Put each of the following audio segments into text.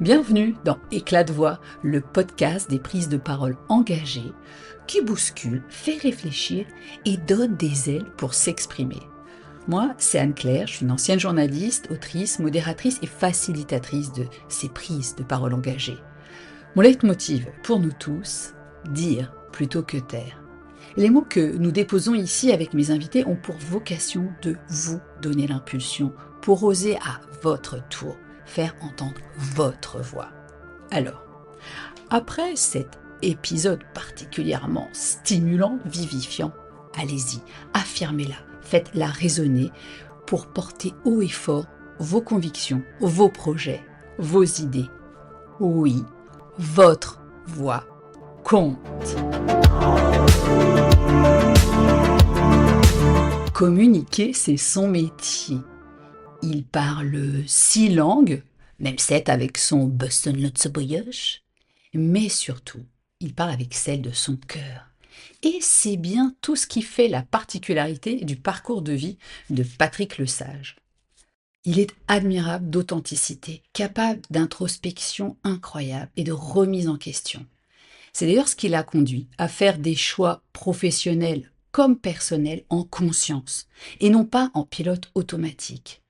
Bienvenue dans Éclat de voix, le podcast des prises de parole engagées qui bouscule, fait réfléchir et donne des ailes pour s'exprimer. Moi, c'est Anne-Claire, je suis une ancienne journaliste, autrice, modératrice et facilitatrice de ces prises de parole engagées. Mon leitmotiv pour nous tous, dire plutôt que taire. Les mots que nous déposons ici avec mes invités ont pour vocation de vous donner l'impulsion pour oser à votre tour faire entendre votre voix. Alors, après cet épisode particulièrement stimulant, vivifiant, allez-y, affirmez-la, faites-la résonner pour porter haut et fort vos convictions, vos projets, vos idées. Oui, votre voix compte. Communiquer, c'est son métier. Il parle 6 langues, même 7 avec son Boston Lotsoboyosh, mais surtout, il parle avec celle de son cœur. Et c'est bien tout ce qui fait la particularité du parcours de vie de Patrick Lesage. Il est admirable d'authenticité, capable d'introspection incroyable et de remise en question. C'est d'ailleurs ce qui l'a conduit à faire des choix professionnels comme personnels en conscience, et non pas en pilote automatique.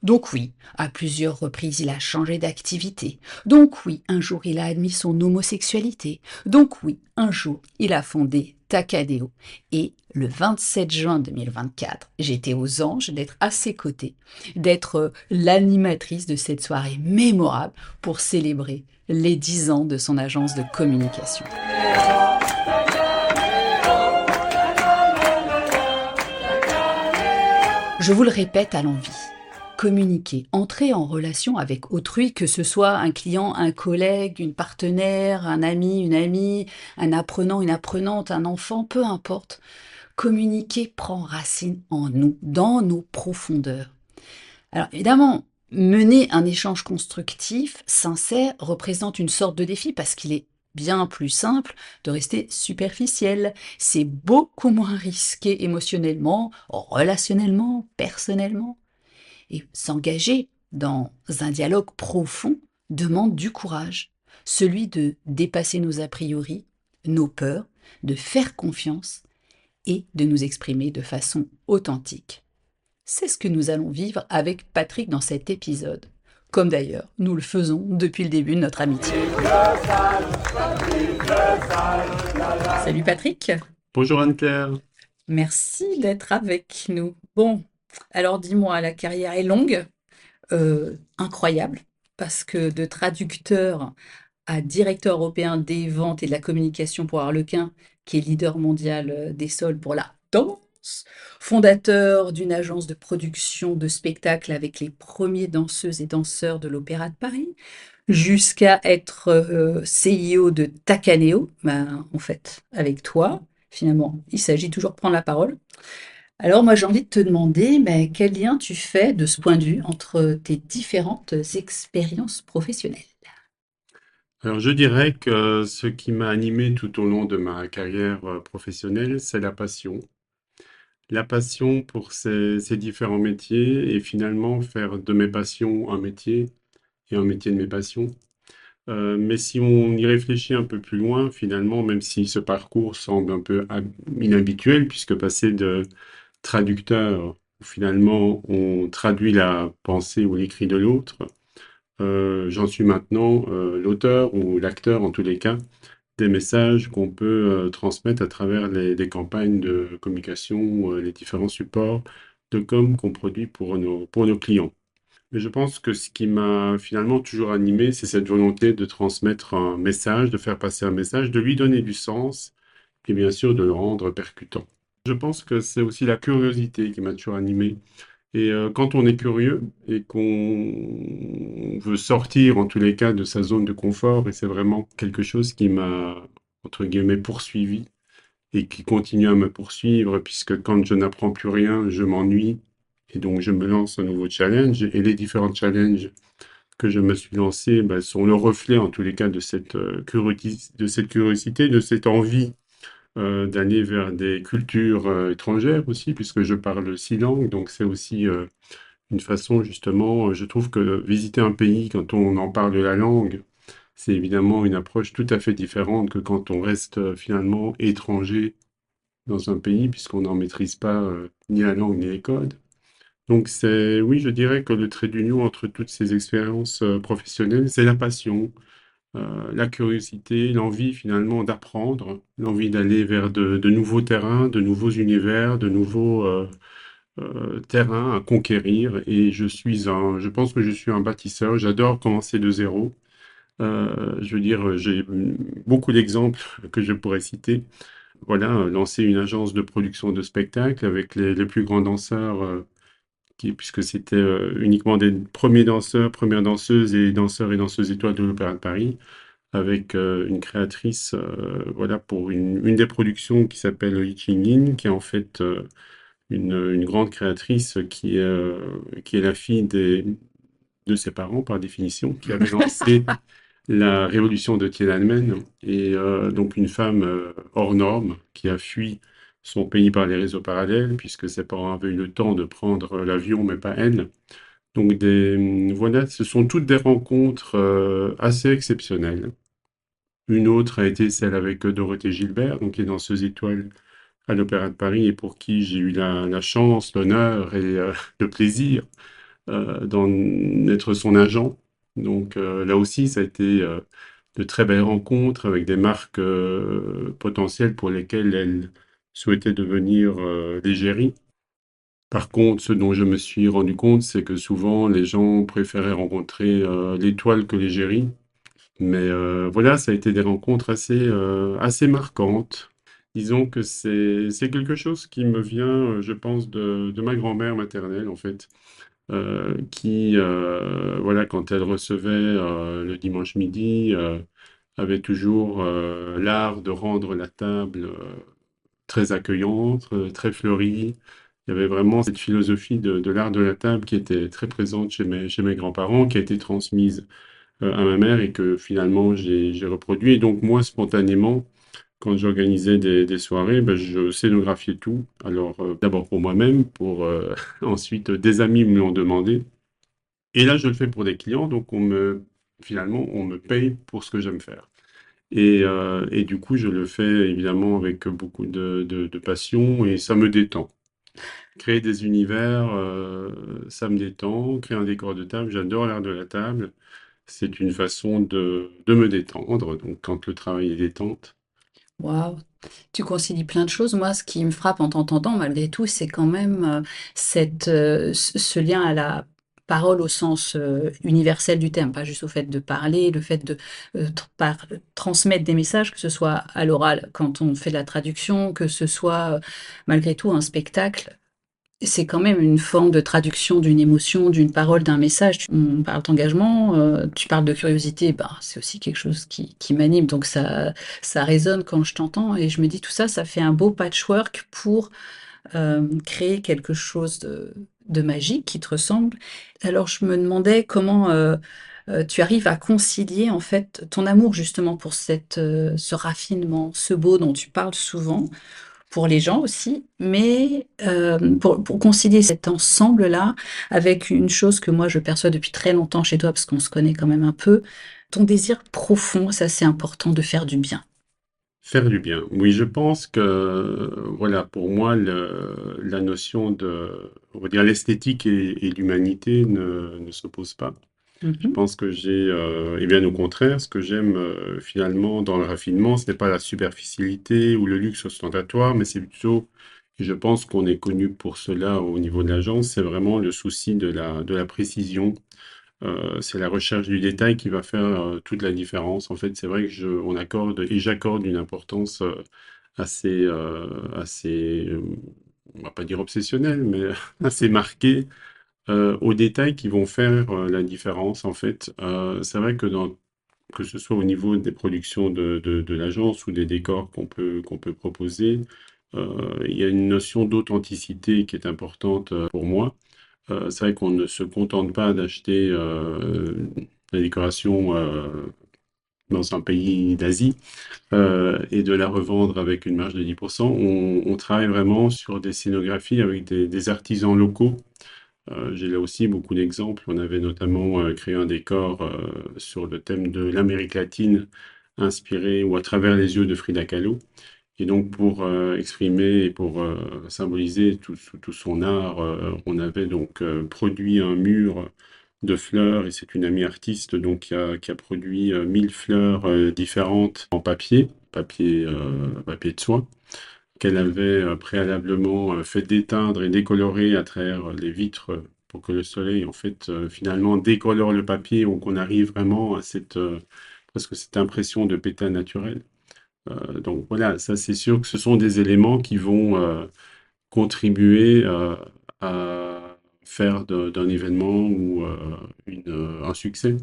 Donc oui, à plusieurs reprises il a changé d'activité. Donc oui, un jour il a admis son homosexualité. Donc oui, un jour il a fondé Takadeo. Et le 27 juin 2024, j'étais aux anges d'être à ses côtés, d'être l'animatrice de cette soirée mémorable pour célébrer les 10 ans de son agence de communication. Je vous le répète à l'envi. Communiquer, entrer en relation avec autrui, que ce soit un client, un collègue, une partenaire, un ami, une amie, un apprenant, une apprenante, un enfant, peu importe. Communiquer prend racine en nous, dans nos profondeurs. Alors évidemment, mener un échange constructif, sincère, représente une sorte de défi parce qu'il est bien plus simple de rester superficiel. C'est beaucoup moins risqué émotionnellement, relationnellement, personnellement. Et s'engager dans un dialogue profond demande du courage, celui de dépasser nos a priori, nos peurs, de faire confiance et de nous exprimer de façon authentique. C'est ce que nous allons vivre avec Patrick dans cet épisode, comme d'ailleurs nous le faisons depuis le début de notre amitié. Salut Patrick. Bonjour Anne-Claire. Merci d'être avec nous. Bon, alors dis-moi, la carrière est longue, incroyable, parce que de traducteur à directeur européen des ventes et de la communication pour Harlequin, qui est leader mondial des sols pour la danse, fondateur d'une agence de production de spectacles avec les premiers danseuses et danseurs de l'Opéra de Paris, jusqu'à être CEO de Takaneo, ben, en fait, avec toi, finalement, il s'agit toujours de prendre la parole. Alors moi j'ai envie de te demander, quel lien tu fais de ce point de vue entre tes différentes expériences professionnelles? Alors je dirais que ce qui m'a animé tout au long de ma carrière professionnelle, c'est la passion. La passion pour ces différents métiers et finalement faire de mes passions un métier et un métier de mes passions. Mais si on y réfléchit un peu plus loin, finalement, même si ce parcours semble un peu inhabituel, puisque passer de traducteur, où finalement on traduit la pensée ou l'écrit de l'autre, j'en suis maintenant l'auteur ou l'acteur, en tous les cas, des messages qu'on peut transmettre à travers les campagnes de communication, les différents supports de com qu'on produit pour nos clients. Mais je pense que ce qui m'a finalement toujours animé, c'est cette volonté de transmettre un message, de faire passer un message, de lui donner du sens et bien sûr de le rendre percutant. Je pense que c'est aussi la curiosité qui m'a toujours animé. Et quand on est curieux et qu'on veut sortir, en tous les cas, de sa zone de confort, et c'est vraiment quelque chose qui m'a, entre guillemets, poursuivi et qui continue à me poursuivre, puisque quand je n'apprends plus rien, je m'ennuie, et donc je me lance un nouveau challenge, et les différents challenges que je me suis lancé sont le reflet, en tous les cas, de de cette curiosité, de cette envie d'aller vers des cultures étrangères aussi, puisque je parle 6 langues, donc c'est aussi une façon justement, je trouve que visiter un pays quand on en parle la langue, c'est évidemment une approche tout à fait différente que quand on reste finalement étranger dans un pays, puisqu'on n'en maîtrise pas ni la langue ni les codes. Donc c'est, oui, je dirais que le trait d'union entre toutes ces expériences professionnelles, c'est la passion, la curiosité, l'envie finalement d'apprendre, l'envie d'aller vers de nouveaux terrains, de nouveaux univers, de nouveaux terrains à conquérir. Et je pense que je suis un bâtisseur. J'adore commencer de zéro. Je veux dire, j'ai beaucoup d'exemples que je pourrais citer. Voilà, lancer une agence de production de spectacles avec les plus grands danseurs, puisque c'était uniquement des premiers danseurs, premières danseuses et danseuses étoiles de l'Opéra de Paris, avec une créatrice, voilà, pour une des productions qui s'appelle Li Qingyin, qui est en fait une grande créatrice qui est la fille de ses parents, par définition, qui avait lancé la révolution de Tiananmen, et donc une femme hors norme qui a fui son pays par les réseaux parallèles, puisque ses parents avaient eu le temps de prendre l'avion, mais pas elle. Donc voilà, ce sont toutes des rencontres assez exceptionnelles. Une autre a été celle avec Dorothée Gilbert, donc qui est danseuse étoile à l'Opéra de Paris et pour qui j'ai eu la chance, l'honneur et le plaisir d'être son agent. Donc là aussi, ça a été de très belles rencontres avec des marques potentielles pour lesquelles elle souhaitait devenir l'égérie. Par contre, ce dont je me suis rendu compte, c'est que souvent les gens préféraient rencontrer l'étoile que l'égérie. Mais voilà, ça a été des rencontres assez marquantes. Disons que c'est quelque chose qui me vient, je pense, de ma grand-mère maternelle, en fait, qui, voilà, quand elle recevait le dimanche midi, avait toujours l'art de rendre la table très accueillante, très fleurie. Il y avait vraiment cette philosophie de l'art de la table qui était très présente chez mes grands-parents, qui a été transmise à ma mère et que finalement j'ai reproduit. Et donc moi, spontanément, quand j'organisais des soirées, ben, je scénographiais tout. Alors d'abord pour moi-même, pour ensuite des amis me l'ont demandé. Et là, je le fais pour des clients, donc finalement, on me paye pour ce que j'aime faire. Et du coup, je le fais évidemment avec beaucoup de passion et ça me détend. Créer des univers, ça me détend. Créer un décor de table, j'adore l'art de la table. C'est une façon de me détendre, donc quand le travail est détente. Waouh! Tu concilies plein de choses. Moi, ce qui me frappe en t'entendant, malgré tout, c'est quand même ce lien à la parole au sens universel du terme, pas juste au fait de parler, le fait de transmettre des messages, que ce soit à l'oral quand on fait de la traduction, que ce soit malgré tout un spectacle. C'est quand même une forme de traduction d'une émotion, d'une parole, d'un message. On parle d'engagement, tu parles de curiosité, ben, c'est aussi quelque chose qui m'anime, donc ça résonne quand je t'entends et je me dis tout ça, ça fait un beau patchwork pour créer quelque chose de magique qui te ressemble. Alors je me demandais comment tu arrives à concilier en fait ton amour justement pour ce raffinement, ce beau dont tu parles souvent, pour les gens aussi, mais pour concilier cet ensemble-là avec une chose que moi je perçois depuis très longtemps chez toi, parce qu'on se connaît quand même un peu, ton désir profond, ça c'est important de faire du bien. Faire du bien. Oui, je pense que, voilà, pour moi, la notion on va dire, l'esthétique et l'humanité ne s'opposent pas. Je Mhm. pense que et bien au contraire, ce que j'aime finalement dans le raffinement, ce n'est pas la superficialité ou le luxe ostentatoire, mais c'est plutôt, et je pense qu'on est connu pour cela au niveau de l'agence, c'est vraiment le souci de la précision. C'est la recherche du détail qui va faire toute la différence. En fait, c'est vrai que on accorde et j'accorde une importance assez, on va pas dire obsessionnelle, mais assez marquée aux détails qui vont faire la différence, en fait. C'est vrai que ce soit au niveau des productions de l'agence ou des décors qu'on peut proposer, il y a une notion d'authenticité qui est importante pour moi. C'est vrai qu'on ne se contente pas d'acheter la décoration dans un pays d'Asie et de la revendre avec une marge de 10%. On travaille vraiment sur des scénographies avec des artisans locaux J'ai là aussi beaucoup d'exemples. On avait notamment créé un décor sur le thème de l'Amérique latine, inspiré ou à travers les yeux de Frida Kahlo. Et donc pour exprimer et pour symboliser tout son art, on avait donc produit un mur de fleurs et c'est une amie artiste donc qui a produit 1000 fleurs différentes en papier de soie qu'elle avait préalablement fait déteindre et décolorer à travers les vitres pour que le soleil en fait finalement décolore le papier ou qu'on arrive vraiment à presque cette impression de pétale naturelle. Donc voilà, ça c'est sûr que ce sont des éléments qui vont contribuer à faire d'un événement ou un succès.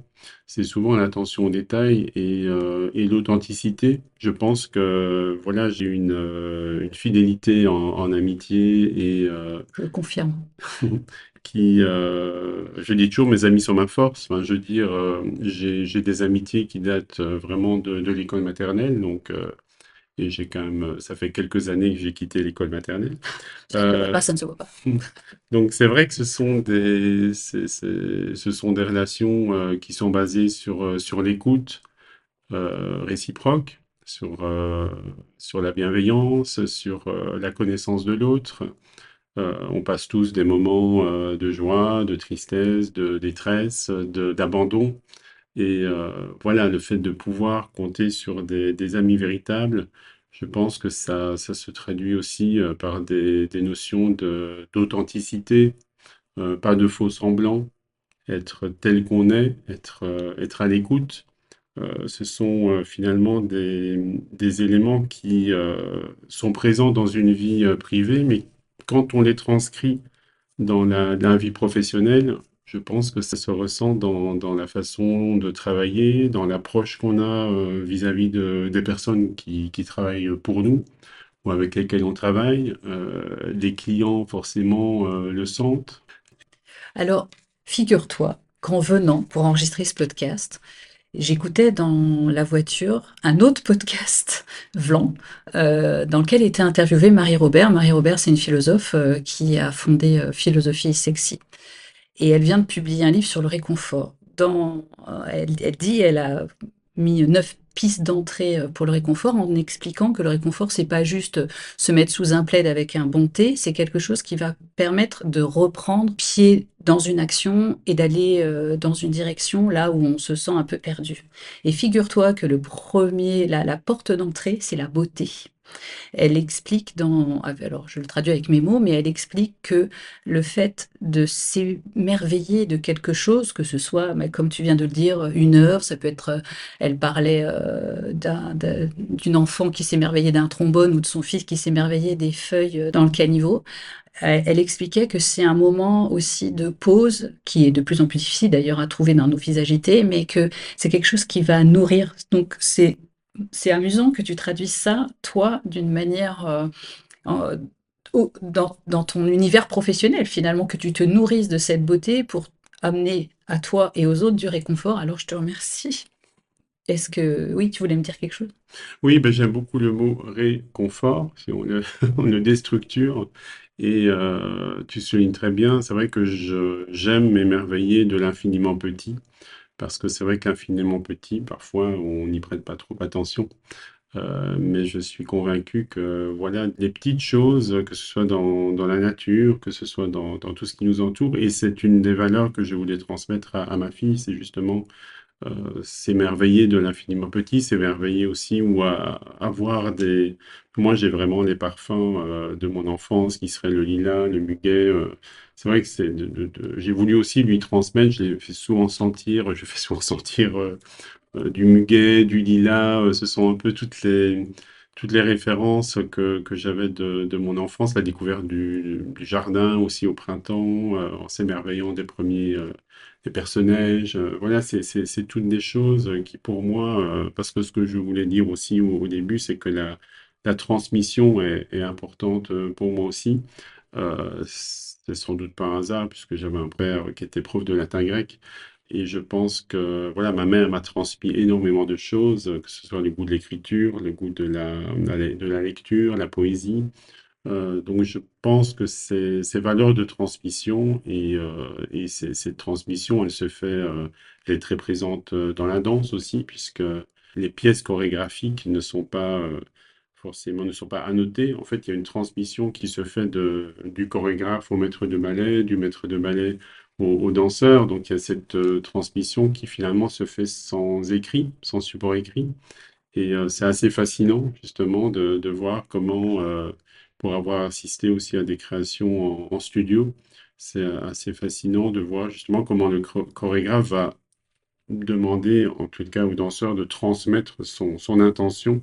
C'est souvent l'attention aux détails et l'authenticité. Je pense que voilà, j'ai une fidélité en amitié et Je confirme. je dis toujours, mes amis sont ma force. Enfin, je veux dire, j'ai des amitiés qui datent vraiment de l'école maternelle, donc et j'ai quand même, ça fait quelques années que j'ai quitté l'école maternelle. Euh, Ça ne se voit pas. donc c'est vrai que ce sont des relations qui sont basées sur l'écoute réciproque, sur la bienveillance, sur la connaissance de l'autre. On passe tous des moments de joie, de tristesse, de détresse, d'abandon. Et voilà, le fait de pouvoir compter sur des amis véritables, je pense que ça se traduit aussi par des notions d'authenticité, pas de faux semblants, être tel qu'on est, être à l'écoute. Ce sont finalement des éléments qui sont présents dans une vie privée, mais quand on les transcrit dans la vie professionnelle, je pense que ça se ressent dans la façon de travailler, dans l'approche qu'on a vis-à-vis des personnes qui travaillent pour nous ou avec lesquelles on travaille. Les clients, forcément, le sentent. Alors, figure-toi qu'en venant pour enregistrer ce podcast, j'écoutais dans la voiture un autre podcast, Vlan, dans lequel était interviewée Marie Robert. Marie Robert, c'est une philosophe qui a fondé Philosophie Sexy. Et elle vient de publier un livre sur le réconfort. Elle dit, elle a mis 9 pistes d'entrée pour le réconfort en expliquant que le réconfort, c'est pas juste se mettre sous un plaid avec un bon thé, c'est quelque chose qui va permettre de reprendre pied dans une action et d'aller dans une direction là où on se sent un peu perdu. Et figure-toi que la porte d'entrée, c'est la beauté. Elle explique alors je le traduis avec mes mots, mais elle explique que le fait de s'émerveiller de quelque chose, que ce soit, mais comme tu viens de le dire, une œuvre, ça peut être, elle parlait d'une enfant qui s'émerveillait d'un trombone ou de son fils qui s'émerveillait des feuilles dans le caniveau. Elle expliquait que c'est un moment aussi de pause, qui est de plus en plus difficile d'ailleurs à trouver dans nos vies agitées, mais que c'est quelque chose qui va nourrir. Donc c'est amusant que tu traduises ça, toi, d'une manière en- dans ton univers professionnel, finalement, que tu te nourrisses de cette beauté pour amener à toi et aux autres du réconfort. Alors je te remercie. Est-ce que oui, tu voulais me dire quelque chose? Oui, ben, j'aime beaucoup le mot réconfort, si on le, on le déstructure. Et tu soulignes très bien, c'est vrai que j'aime m'émerveiller de l'infiniment petit, parce que c'est vrai qu'infiniment petit, parfois, on n'y prête pas trop attention. Mais je suis convaincu que voilà, les petites choses, que ce soit dans la nature, que ce soit dans tout ce qui nous entoure, et c'est une des valeurs que je voulais transmettre à ma fille, c'est justement s'émerveiller de l'infiniment petit, s'émerveiller aussi ou avoir des... Moi, j'ai vraiment les parfums de mon enfance qui seraient le lilas, le muguet. C'est vrai que j'ai voulu aussi lui transmettre, je l'ai fait souvent sentir, je fais souvent sentir du muguet, du lilas, ce sont un peu toutes les références que j'avais de mon enfance, la découverte du jardin aussi au printemps, en s'émerveillant des personnages. Voilà, c'est toutes des choses qui pour moi, parce que ce que je voulais dire aussi au début, c'est que la transmission est importante pour moi aussi. C'est sans doute pas un hasard, puisque j'avais un père qui était prof de latin grec. Et je pense que voilà, ma mère m'a transmis énormément de choses, que ce soit le goût de l'écriture, le goût de la lecture, la poésie. Donc je pense que ces valeurs de transmission et cette transmission, elle est très présente dans la danse aussi, puisque les pièces chorégraphiques ne sont pas annotées. En fait, il y a une transmission qui se fait du chorégraphe au maître de ballet, du maître de ballet au danseur. Donc il y a cette transmission qui finalement se fait sans écrit, sans support écrit. Et c'est assez fascinant, justement, de voir comment, pour avoir assisté aussi à des créations en studio, c'est assez fascinant de voir justement comment le chorégraphe va demander, en tout cas au danseur, de transmettre son intention.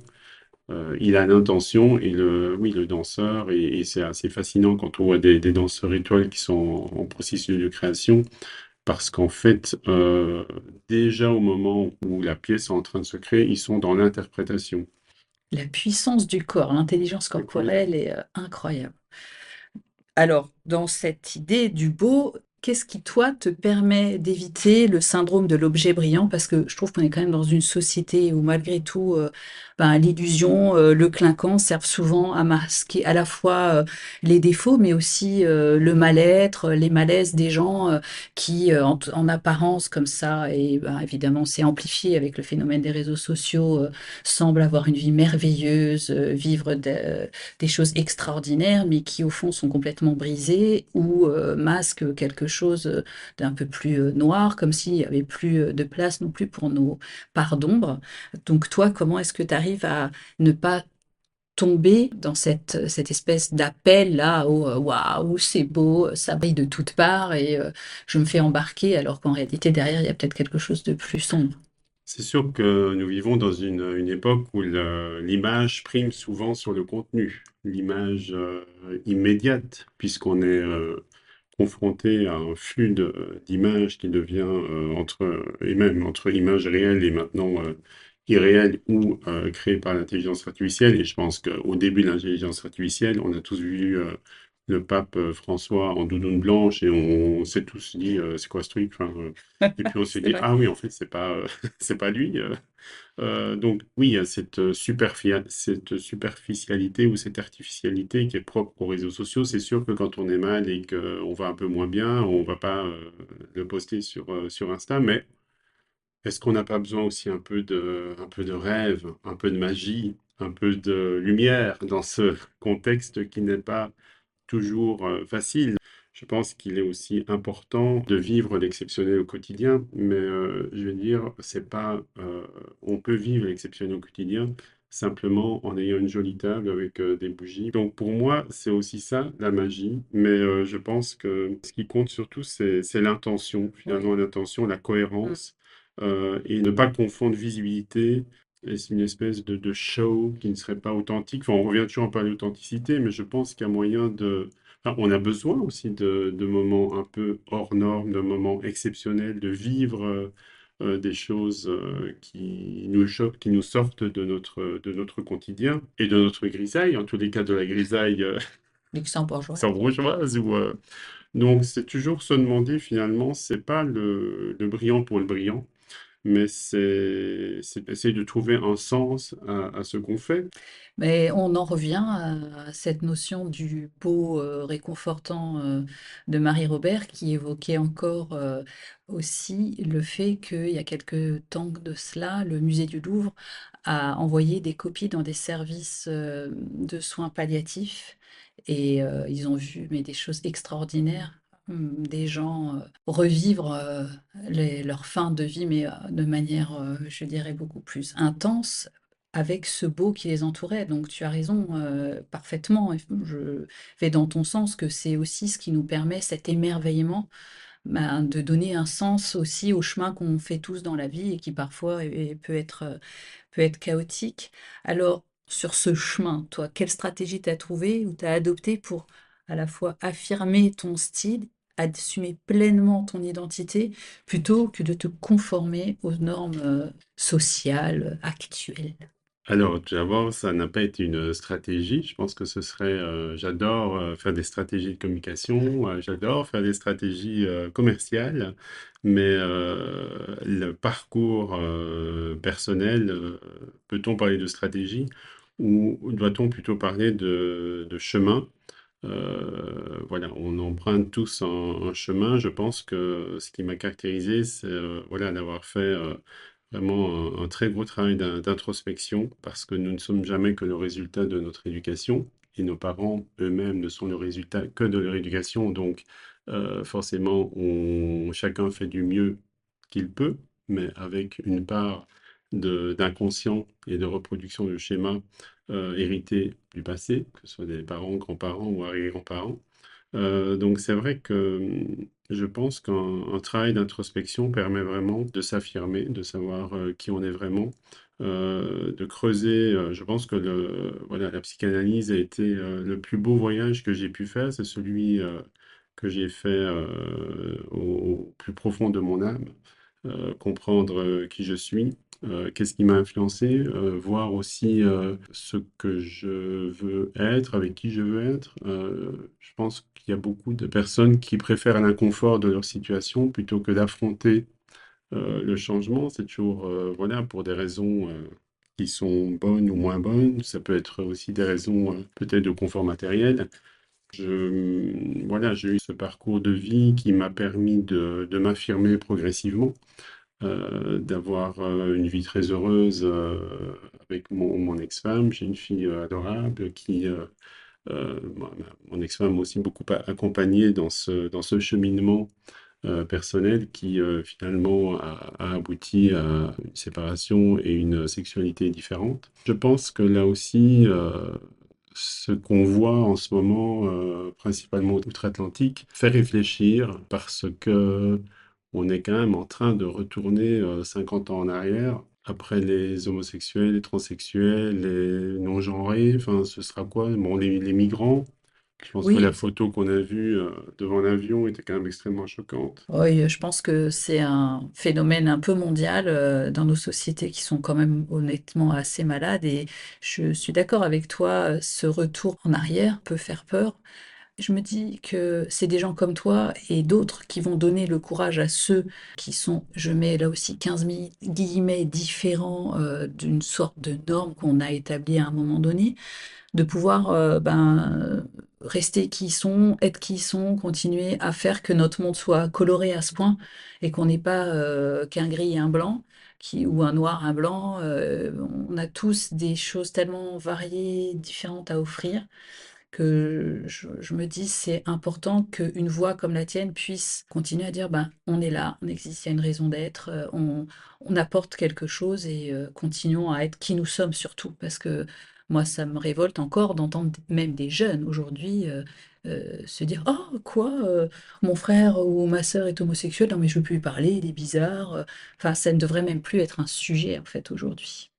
Il a l'intention et oui, le danseur, et c'est assez fascinant quand on voit des danseurs étoiles qui sont en processus de création, parce qu'en fait, déjà au moment où la pièce est en train de se créer, ils sont dans l'interprétation. La puissance du corps, l'intelligence Oui. corporelle est incroyable. Alors, dans cette idée du beau, qu'est-ce qui, toi, te permet d'éviter le syndrome de l'objet brillant? Parce que je trouve qu'on est quand même dans une société où, malgré tout, ben, l'illusion, le clinquant servent souvent à masquer à la fois les défauts, mais aussi le mal-être, les malaises des gens qui, en apparence, comme ça, et ben, évidemment, c'est amplifié avec le phénomène des réseaux sociaux, semblent avoir une vie merveilleuse, vivre des choses extraordinaires, mais qui au fond sont complètement brisées ou masquent quelque chose d'un peu plus noir, comme s'il n'y avait plus de place non plus pour nos parts d'ombre. Donc toi, comment est-ce que tu arrives à ne pas tomber dans cette espèce d'appel là au waouh, c'est beau, ça brille de toutes parts et je me fais embarquer alors qu'en réalité derrière il y a peut-être quelque chose de plus sombre. C'est sûr que nous vivons dans une époque où l'image prime souvent sur le contenu, l'image immédiate, puisqu'on est confronté à un flux d'images qui devient et même entre images réelles et maintenant irréelles ou créées par l'intelligence artificielle. Et je pense qu'au début de l'intelligence artificielle, on a tous vu le pape François en doudoune blanche et on s'est tous dit c'est quoi ce truc? Enfin, et puis on s'est C'est dit vrai. ah oui, en fait c'est pas c'est pas lui. Donc oui, il y a cette superficialité ou cette artificialité qui est propre aux réseaux sociaux. C'est sûr que quand on est mal et qu'on va un peu moins bien, on va pas le poster sur Insta, mais est-ce qu'on n'a pas besoin aussi un peu de rêve, un peu de magie, un peu de lumière dans ce contexte qui n'est pas toujours facile? Je pense qu'il est aussi important de vivre l'exceptionnel au quotidien, mais je veux dire, c'est pas, on peut vivre l'exceptionnel au quotidien simplement en ayant une jolie table avec des bougies. Donc pour moi, c'est aussi ça, la magie, mais je pense que ce qui compte surtout, c'est l'intention, Oui. finalement, l'intention, la Mm. cohérence, et ne pas confondre visibilité. Et c'est une espèce de show qui ne serait pas authentique. Enfin, on revient toujours un peu à l'authenticité, mais je pense qu'il y a moyen enfin, on a besoin aussi de moments un peu hors normes, de moments exceptionnels, de vivre des choses qui nous choquent, qui nous sortent de notre quotidien et de notre grisaille, en tous les cas de la grisaille Luxembourgeoise. bourgeoise. Donc c'est toujours se demander finalement, c'est pas le brillant pour le brillant, mais c'est essayer de trouver un sens à ce qu'on fait. Mais on en revient à cette notion du beau réconfortant de Marie-Robert qui évoquait encore aussi le fait qu'il y a quelque temps de cela, le musée du Louvre a envoyé des copies dans des services de soins palliatifs et ils ont vu mais des choses extraordinaires. Des gens revivre leur fin de vie, mais de manière, je dirais, beaucoup plus intense, avec ce beau qui les entourait. Donc tu as raison parfaitement. Et je vais dans ton sens que c'est aussi ce qui nous permet cet émerveillement, ben, de donner un sens aussi au chemin qu'on fait tous dans la vie et qui parfois peut être chaotique. Alors, sur ce chemin, toi, quelle stratégie t'as trouvé ou t'as adopté pour à la fois affirmer ton style, assumer pleinement ton identité, plutôt que de te conformer aux normes sociales actuelles? Alors, tout d'abord, ça n'a pas été une stratégie. Je pense que ce serait, j'adore faire des stratégies de communication, j'adore faire des stratégies commerciales, mais le parcours personnel, peut-on parler de stratégie? ou doit-on plutôt parler de chemin? Voilà, on emprunte tous un chemin. Je pense que ce qui m'a caractérisé, c'est voilà, d'avoir fait vraiment un très gros travail d'introspection, parce que nous ne sommes jamais que le résultat de notre éducation, et nos parents eux-mêmes ne sont le résultat que de leur éducation. Donc, forcément, chacun fait du mieux qu'il peut, mais avec une part d'inconscient et de reproduction de schémas hérités du passé, que ce soit des parents, grands-parents ou arrière-grands-parents. Donc c'est vrai que je pense qu'un travail d'introspection permet vraiment de s'affirmer, de savoir qui on est vraiment, de creuser. Je pense que voilà, la psychanalyse a été le plus beau voyage que j'ai pu faire. C'est celui que j'ai fait au plus profond de mon âme, comprendre qui je suis, qu'est-ce qui m'a influencé, voir aussi ce que je veux être, avec qui je veux être. Je pense qu'il y a beaucoup de personnes qui préfèrent l'inconfort de leur situation plutôt que d'affronter le changement. C'est toujours, voilà, pour des raisons qui sont bonnes ou moins bonnes. Ça peut être aussi des raisons peut-être de confort matériel. Voilà, j'ai eu ce parcours de vie qui m'a permis de m'affirmer progressivement, d'avoir une vie très heureuse avec mon ex-femme. J'ai une fille adorable qui, mon ex-femme m'a aussi beaucoup accompagné dans ce cheminement personnel qui finalement a abouti à une séparation et une sexualité différente. Je pense que là aussi, ce qu'on voit en ce moment, principalement outre-Atlantique, fait réfléchir, parce que on est quand même en train de retourner 50 ans en arrière. Après les homosexuels, les transsexuels, les non-genrés, enfin, ce sera quoi? Bon, les migrants. Je pense que la Oui, photo qu'on a vue devant l'avion était quand même extrêmement choquante. oui, je pense que c'est un phénomène un peu mondial dans nos sociétés qui sont quand même honnêtement assez malades et je suis d'accord avec toi, ce retour en arrière peut faire peur. Je me dis que c'est des gens comme toi et d'autres qui vont donner le courage à ceux qui sont, je mets là aussi 15 000 guillemets, différents d'une sorte de norme qu'on a établie à un moment donné, de pouvoir rester qui ils sont, être qui ils sont, continuer à faire que notre monde soit coloré à ce point et qu'on n'ait pas qu'un gris et un blanc. Ou un noir, un blanc, on a tous des choses tellement variées, différentes à offrir que je me dis c'est important qu'une voix comme la tienne puisse continuer à dire ben, on est là, on existe, il y a une raison d'être, on apporte quelque chose et continuons à être qui nous sommes surtout. Parce que moi, ça me révolte encore d'entendre même des jeunes aujourd'hui se dire oh, quoi, mon frère ou ma sœur est homosexuel, non mais je veux plus lui parler, il est bizarre. Enfin, ça ne devrait même plus être un sujet en fait aujourd'hui.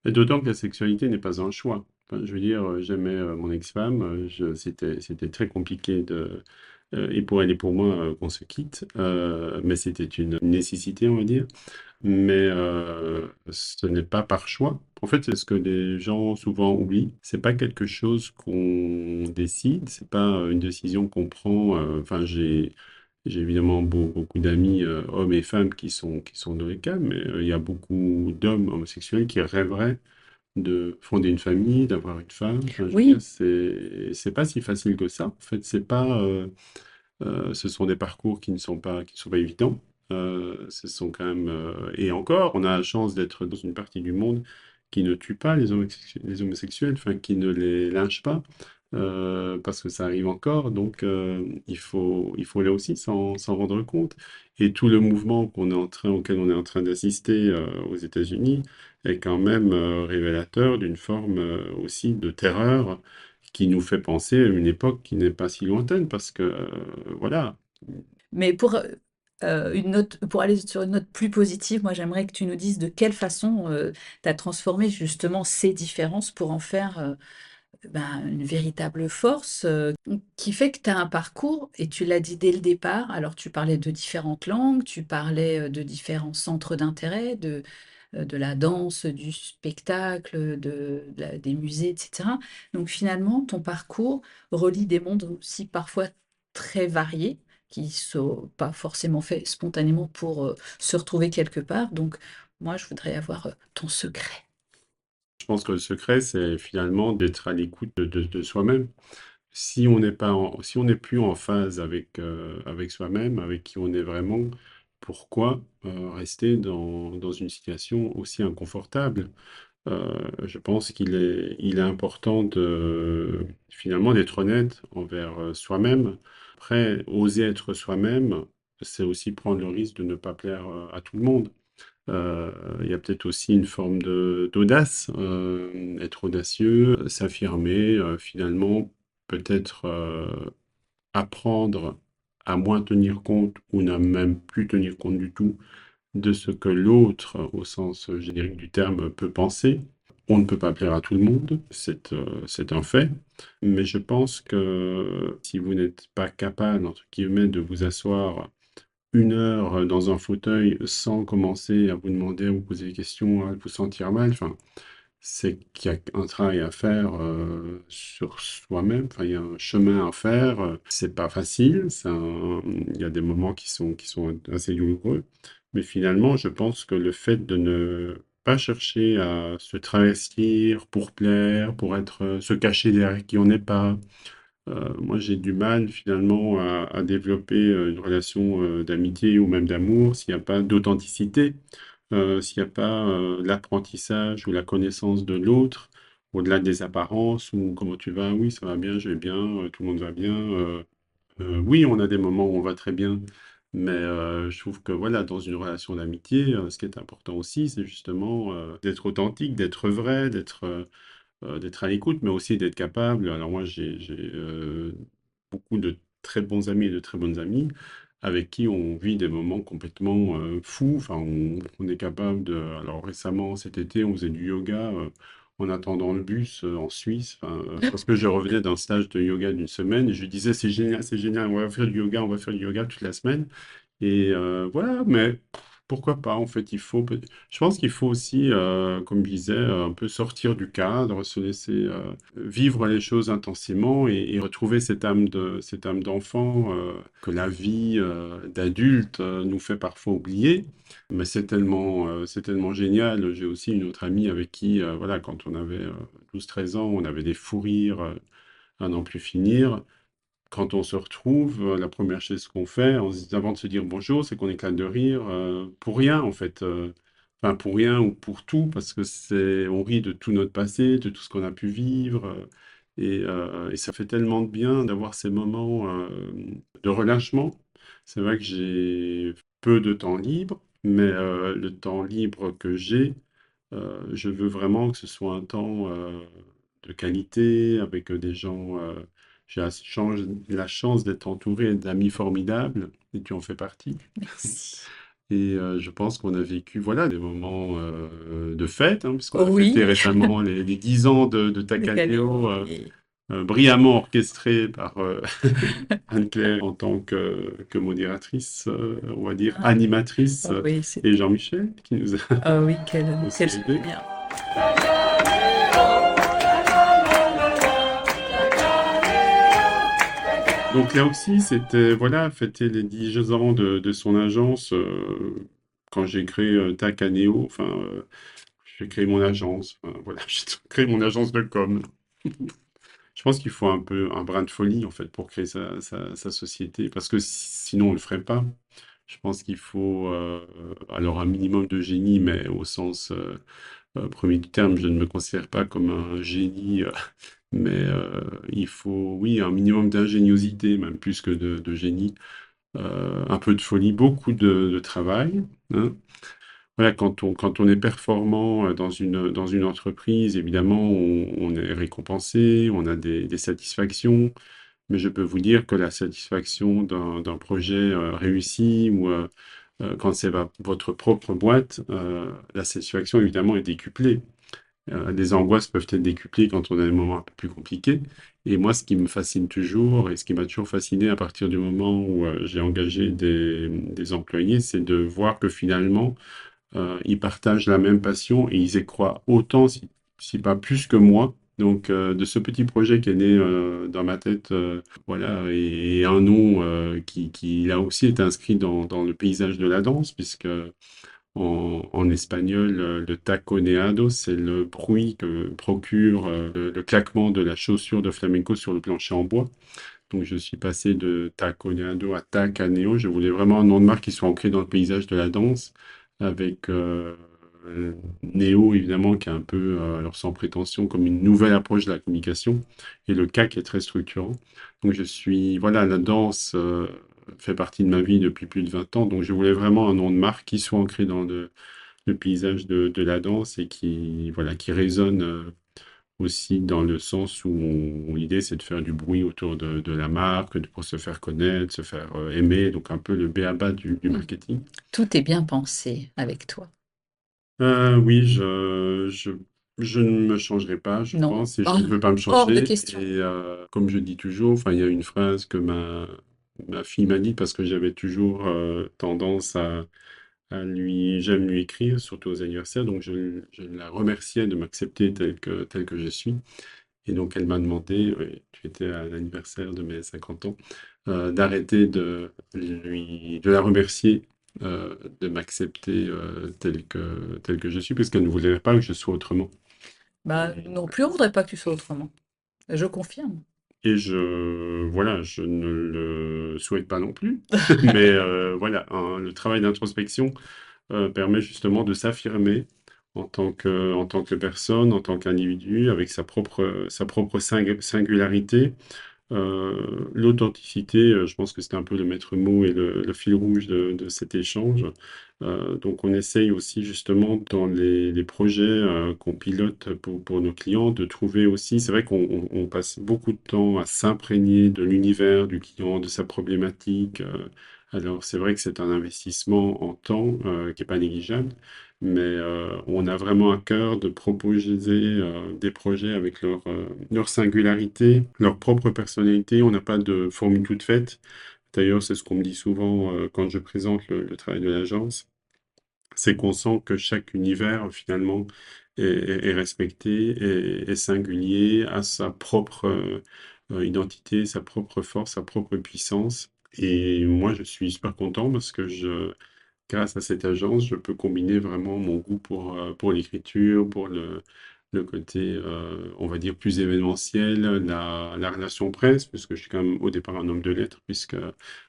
Et d'autant que la sexualité n'est pas un choix. Enfin, je veux dire, j'aimais mon ex-femme, c'était très compliqué et pour elle et pour moi qu'on se quitte, mais c'était une nécessité, on va dire. Mais ce n'est pas par choix. En fait, c'est ce que les gens souvent oublient. C'est pas quelque chose qu'on décide, c'est pas une décision qu'on prend. Enfin, j'ai évidemment beaucoup d'amis, hommes et femmes, qui sont dans les cas, mais il y a beaucoup d'hommes homosexuels qui rêveraient de fonder une famille, d'avoir une femme. Enfin, je veux dire, Oui, c'est pas si facile que ça. En fait, c'est pas, ce sont des parcours qui ne sont pas évidents. Ce sont quand même, et encore, on a la chance d'être dans une partie du monde qui ne tue pas les homosexuels, enfin, qui ne les lynche pas, parce que ça arrive encore. Donc, il faut là aussi s'en rendre compte. Et tout le mouvement auquel on est en train d'assister aux États-Unis est quand même révélateur d'une forme aussi de terreur qui nous fait penser à une époque qui n'est pas si lointaine, parce que, voilà. mais pour aller sur une note plus positive, moi j'aimerais que tu nous dises de quelle façon tu as transformé justement ces différences pour en faire une véritable force qui fait que tu as un parcours, et tu l'as dit dès le départ, alors tu parlais de différentes langues, tu parlais de différents centres d'intérêt, de la danse, du spectacle, des musées, etc. Donc finalement, ton parcours relie des mondes aussi parfois très variés, qui ne sont pas forcément faits spontanément pour se retrouver quelque part. Donc moi, je voudrais avoir ton secret. Je pense que le secret, c'est finalement d'être à l'écoute de soi-même. Si on n'est pas si on n'est plus en phase avec soi-même, avec qui on est vraiment, pourquoi rester dans une situation aussi inconfortable? Je pense il est important finalement d'être honnête envers soi-même. Après, oser être soi-même, c'est aussi prendre le risque de ne pas plaire à tout le monde. Euh, il y a peut-être aussi une forme d'audace, être audacieux, s'affirmer, finalement, peut-être apprendre à moins tenir compte ou ne même plus tenir compte du tout de ce que l'autre, au sens générique du terme, peut penser. On ne peut pas plaire à tout le monde, c'est un fait, mais je pense que si vous n'êtes pas capable, entre guillemets, de vous asseoir 1 heure dans un fauteuil sans commencer à vous demander, à vous poser des questions, à vous sentir mal, enfin, c'est qu'il y a un travail à faire sur soi-même, enfin, il y a un chemin à faire, c'est pas facile, il y a des moments qui sont assez douloureux, mais finalement, je pense que le fait de ne pas chercher à se travestir pour plaire, pour être, se cacher derrière qui on n'est pas, moi j'ai du mal finalement à développer une relation d'amitié ou même d'amour s'il n'y a pas d'authenticité, s'il n'y a pas l'apprentissage ou la connaissance de l'autre, au-delà des apparences, ou comment tu vas, oui, ça va bien, je vais bien, tout le monde va bien. Oui, on a des moments où on va très bien, mais je trouve que voilà, dans une relation d'amitié, ce qui est important aussi, c'est justement d'être authentique, d'être vrai, d'être à l'écoute, mais aussi d'être capable. Alors moi, j'ai beaucoup de très bons amis et de très bonnes amies avec qui on vit des moments complètement fous. Enfin, on est capable de. Alors récemment, cet été, on faisait du yoga en attendant le bus en Suisse, enfin, parce que je revenais d'un stage de yoga d'une semaine et je lui disais c'est génial, on va faire du yoga, on va faire du yoga toute la semaine. Et voilà, mais pourquoi pas, en fait, je pense qu'il faut aussi, comme je disais, un peu sortir du cadre, se laisser vivre les choses intensément et retrouver cette âme d'enfant que la vie d'adulte nous fait parfois oublier. Mais c'est tellement génial. J'ai aussi une autre amie avec qui, voilà, quand on avait 12-13 ans, on avait des fous rires à n'en plus finir. Quand on se retrouve, la première chose qu'on fait, avant de se dire bonjour, c'est qu'on éclate de rire pour rien, en fait. Enfin, pour rien ou pour tout, parce que on rit de tout notre passé, de tout ce qu'on a pu vivre. Et ça fait tellement de bien d'avoir ces moments de relâchement. C'est vrai que j'ai peu de temps libre, mais le temps libre que j'ai, je veux vraiment que ce soit un temps de qualité, avec des gens. J'ai la chance d'être entouré d'amis formidables, et tu en fais partie. Merci. Et je pense qu'on a vécu voilà, des moments de fête, hein, puisqu'on Oh a fêté oui, récemment les 10 ans de les Tacaneo, Caléos. Et... brillamment orchestré par Anne-Claire en tant que modératrice, on va dire Ah, animatrice, oh oui, et c'était. Jean-Michel qui nous a Ah oui, aussi quel aidés. souvenir. Donc là aussi, c'était, voilà, fêter les 10 ans de son agence, quand j'ai créé Tacaneo, enfin, j'ai créé mon agence, enfin, voilà, j'ai créé mon agence de com. Je pense qu'il faut un peu un brin de folie, en fait, pour créer sa société, parce que sinon, on ne le ferait pas. Je pense qu'il faut, alors un minimum de génie, mais au sens premier du terme, je ne me considère pas comme un génie, mais il faut, oui, un minimum d'ingéniosité, même plus que de génie, un peu de folie, beaucoup de travail, hein. Voilà, quand on est performant dans une entreprise, évidemment, on est récompensé, on a des satisfactions, mais je peux vous dire que la satisfaction d'un projet réussi ou quand c'est votre propre boîte, la satisfaction évidemment est décuplée. Les angoisses peuvent être décuplées quand on a des moments un peu plus compliqués. Et moi, ce qui me fascine toujours et ce qui m'a toujours fasciné à partir du moment où j'ai engagé des employés, c'est de voir que finalement, ils partagent la même passion et ils y croient autant, si pas plus que moi. Donc, de ce petit projet qui est né dans ma tête, voilà, et un nom qui là aussi est inscrit dans le paysage de la danse, puisque En espagnol, le taconeado, c'est le bruit que procure le claquement de la chaussure de flamenco sur le plancher en bois. Donc je suis passé de taconeado à tacaneo. Je voulais vraiment un nom de marque qui soit ancré dans le paysage de la danse, avec Néo évidemment qui est un peu, alors sans prétention, comme une nouvelle approche de la communication, et le K qui est très structurant. Donc voilà, la danse fait partie de ma vie depuis plus de 20 ans, donc je voulais vraiment un nom de marque qui soit ancré dans le paysage de la danse et voilà, qui résonne aussi dans le sens où l'idée c'est de faire du bruit autour de la marque, pour se faire connaître, se faire aimer, donc un peu le b.a.-ba du Mmh. marketing. Tout est bien pensé avec toi. Oui, je ne me changerai pas, je Non, pense, et je ne peux pas me hors de changer. question. Et comme je dis toujours, enfin, il y a une phrase que ma fille m'a dit parce que j'avais toujours tendance j'aime lui écrire, surtout aux anniversaires, donc je la remerciais de m'accepter tel que je suis. Et donc, elle m'a demandé, oui, tu étais à l'anniversaire de mes 50 ans, d'arrêter de la remercier de m'accepter tel que je suis, parce qu'elle ne voulait pas que je sois autrement. Bah, Et, nous non plus, on voudrait pas que tu sois autrement. Je confirme. voilà, je ne le souhaite pas non plus. Mais voilà, le travail d'introspection permet justement de s'affirmer en tant que personne, en tant qu'individu, avec sa propre singularité. L'authenticité, je pense que c'était un peu le maître mot et le fil rouge de cet échange. Donc, on essaye aussi justement dans les projets qu'on pilote pour nos clients de trouver aussi, c'est vrai qu'on passe beaucoup de temps à s'imprégner de l'univers du client, de sa problématique. Alors, c'est vrai que c'est un investissement en temps qui n'est pas négligeable, mais on a vraiment à cœur de proposer des projets avec leur singularité, leur propre personnalité. On n'a pas de formule toute faite. D'ailleurs, c'est ce qu'on me dit souvent quand je présente le travail de l'agence, c'est qu'on sent que chaque univers, finalement, est respecté, est singulier, a sa propre identité, sa propre force, sa propre puissance. Et moi, je suis super content parce que grâce à cette agence, je peux combiner vraiment mon goût pour l'écriture, pour le côté, on va dire, plus événementiel, la relation presse, puisque je suis quand même au départ un homme de lettres, puisque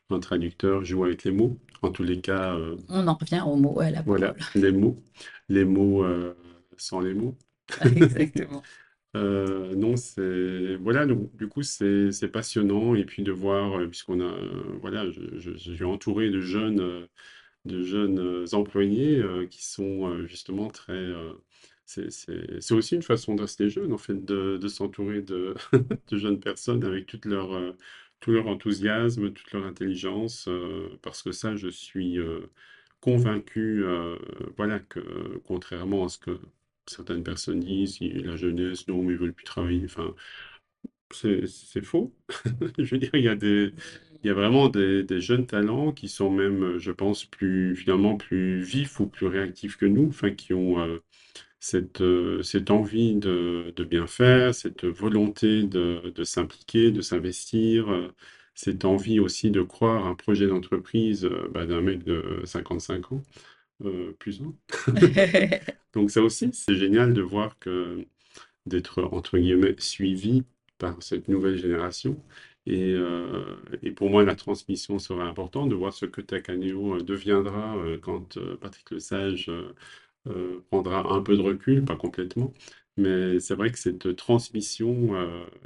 un traducteur joue avec les mots. En tous les cas, On en revient aux mots et à la voilà, parole. les mots sans les mots. Exactement. Non, voilà, donc du coup, c'est passionnant. Et puis de voir, puisqu'on a, voilà, je suis entouré de jeunes employés qui sont justement très. C'est aussi une façon de rester jeune, en fait, de s'entourer de jeunes personnes avec tout leur enthousiasme, toute leur intelligence, parce que ça, je suis convaincu, voilà, que contrairement à ce que certaines personnes disent, la jeunesse, non, mais ils veulent plus travailler. Enfin, c'est faux. Je veux dire, il y a vraiment des jeunes talents qui sont même, je pense, finalement, plus vifs ou plus réactifs que nous, enfin, qui ont cette envie de bien faire, cette volonté de s'impliquer, de s'investir, cette envie aussi de croire à un projet d'entreprise bah, d'un mec de 55 ans, plus un. Donc ça aussi, c'est génial de voir que d'être, entre guillemets, suivi par cette nouvelle génération. Et pour moi, la transmission sera importante, de voir ce que Takaneo deviendra quand Patrick Lesage prendra un peu de recul, pas complètement. Mais c'est vrai que cette transmission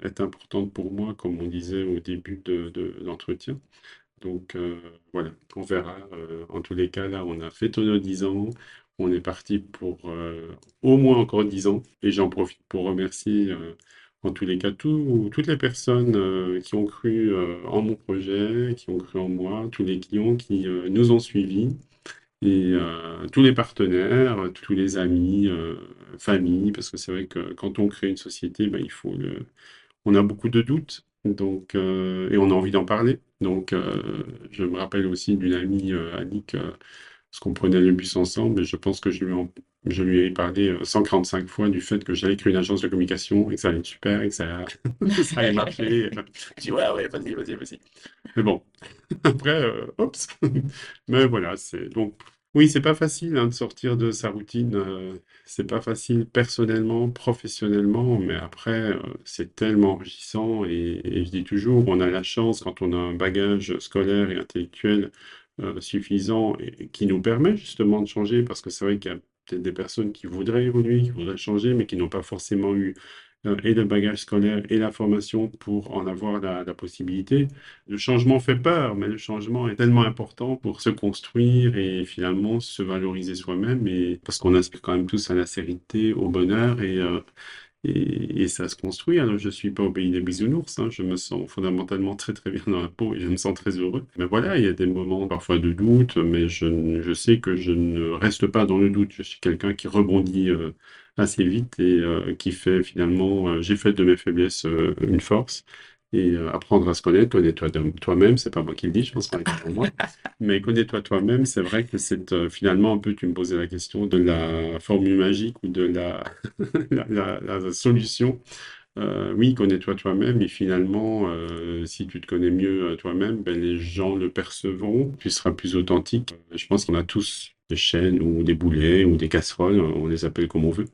est importante pour moi, comme on disait au début de l'entretien. Donc voilà, on verra. En tous les cas, là, on a fêté nos 10 ans. On est parti pour au moins encore 10 ans. Et j'en profite pour remercier en tous les cas toutes les personnes qui ont cru en mon projet, qui ont cru en moi, tous les clients qui nous ont suivis et tous les partenaires, tous les amis, familles, parce que c'est vrai que quand on crée une société, ben, on a beaucoup de doutes, donc, et on a envie d'en parler. Donc, je me rappelle aussi d'une amie, Annick, parce qu'on prenait le bus ensemble, et je pense que je lui ai parlé 145 fois du fait que j'allais créer une agence de communication, et que ça allait être super, et que ça allait marcher. Je dis, ouais, ouais, vas-y. Mais bon, après, oups. Mais voilà, donc. Oui, c'est pas facile hein, de sortir de sa routine. C'est pas facile personnellement, professionnellement, mais après, c'est tellement enrichissant. Et je dis toujours, on a la chance quand on a un bagage scolaire et intellectuel suffisant et qui nous permet justement de changer, parce que c'est vrai qu'il y a peut-être des personnes qui voudraient évoluer, qui voudraient changer, mais qui n'ont pas forcément eu et le bagage scolaire et la formation pour en avoir la possibilité. Le changement fait peur, mais le changement est tellement important pour se construire et finalement se valoriser soi-même, et parce qu'on aspire quand même tous à la sérénité, au bonheur, et ça se construit. Alors, je ne suis pas au pays des bisounours, hein, je me sens fondamentalement très très bien dans la peau et je me sens très heureux. Mais voilà, il y a des moments parfois de doute, mais je sais que je ne reste pas dans le doute. Je suis quelqu'un qui rebondit assez vite et qui fait finalement, j'ai fait de mes faiblesses une force. Et apprendre à se connaître, connais-toi toi-même, c'est pas moi qui le dis, je pense qu'on est pour moi. Mais connais-toi toi-même, c'est vrai que c'est finalement un peu, tu me posais la question de la formule magique ou de la solution. Oui, connais-toi toi-même et finalement, si tu te connais mieux toi-même, ben, les gens le percevront, tu seras plus authentique. Je pense qu'on a tous des chaînes ou des boulets ou des casseroles, on les appelle comme on veut,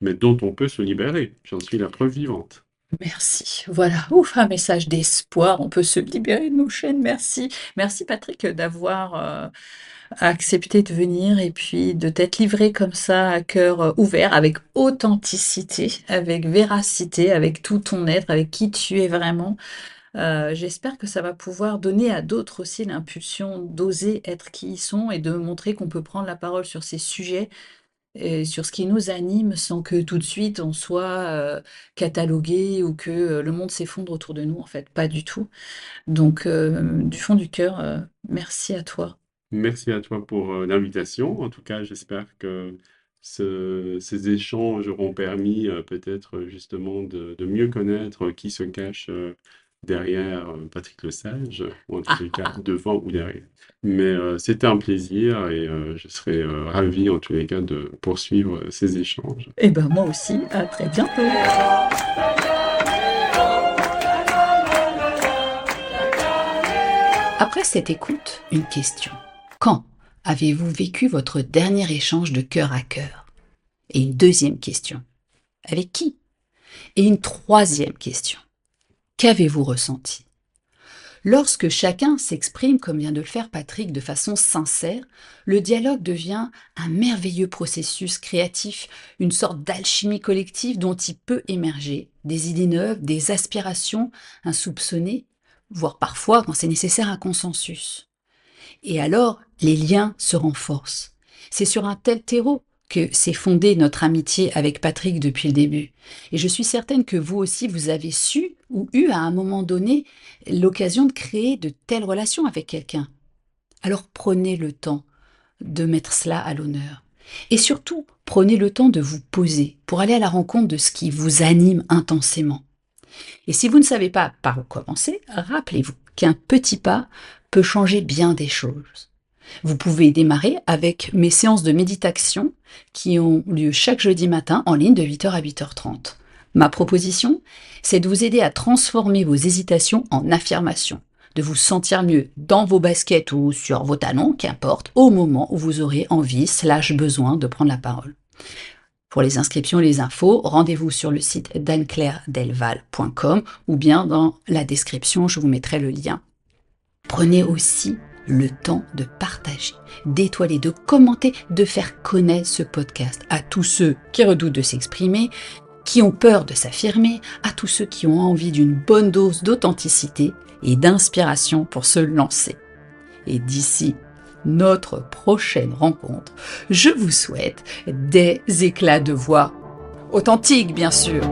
mais dont on peut se libérer. J'en suis la preuve vivante. Merci. Voilà, ouf, un message d'espoir. On peut se libérer de nos chaînes. Merci. Merci Patrick d'avoir accepté de venir et puis de t'être livré comme ça à cœur ouvert, avec authenticité, avec véracité, avec tout ton être, avec qui tu es vraiment. J'espère que ça va pouvoir donner à d'autres aussi l'impulsion d'oser être qui ils sont et de montrer qu'on peut prendre la parole sur ces sujets et sur ce qui nous anime sans que tout de suite on soit catalogué ou que le monde s'effondre autour de nous, en fait, pas du tout. Donc, du fond du cœur, merci à toi. Merci à toi pour l'invitation. En tout cas, j'espère que ces échanges auront permis peut-être justement de mieux connaître qui se cache derrière Patrick Lesage, ou en tous les cas devant ou derrière. Mais c'était un plaisir et je serais ravi en tous les cas de poursuivre ces échanges. Et ben moi aussi, à très bientôt. Après cette écoute, une question. Quand avez-vous vécu votre dernier échange de cœur à cœur? Et une deuxième question. Avec qui? Et une troisième question. Qu'avez-vous ressenti? Lorsque chacun s'exprime, comme vient de le faire Patrick, de façon sincère, le dialogue devient un merveilleux processus créatif, une sorte d'alchimie collective dont il peut émerger des idées neuves, des aspirations insoupçonnées, voire parfois, quand c'est nécessaire, un consensus. Et alors, les liens se renforcent. C'est sur un tel terreau que s'est fondée notre amitié avec Patrick depuis le début. Et je suis certaine que vous aussi, vous avez su ou eu à un moment donné l'occasion de créer de telles relations avec quelqu'un. Alors prenez le temps de mettre cela à l'honneur. Et surtout, prenez le temps de vous poser pour aller à la rencontre de ce qui vous anime intensément. Et si vous ne savez pas par où commencer, rappelez-vous qu'un petit pas peut changer bien des choses. Vous pouvez démarrer avec mes séances de méditation qui ont lieu chaque jeudi matin en ligne de 8h à 8h30. Ma proposition, c'est de vous aider à transformer vos hésitations en affirmations, de vous sentir mieux dans vos baskets ou sur vos talons, qu'importe, au moment où vous aurez envie / besoin de prendre la parole. Pour les inscriptions et les infos, rendez-vous sur le site d'AnneClaireDelval.com ou bien dans la description, je vous mettrai le lien. Prenez aussi le temps de partager, d'étoiler, de commenter, de faire connaître ce podcast à tous ceux qui redoutent de s'exprimer, qui ont peur de s'affirmer, à tous ceux qui ont envie d'une bonne dose d'authenticité et d'inspiration pour se lancer. Et d'ici notre prochaine rencontre, je vous souhaite des éclats de voix authentiques, bien sûr.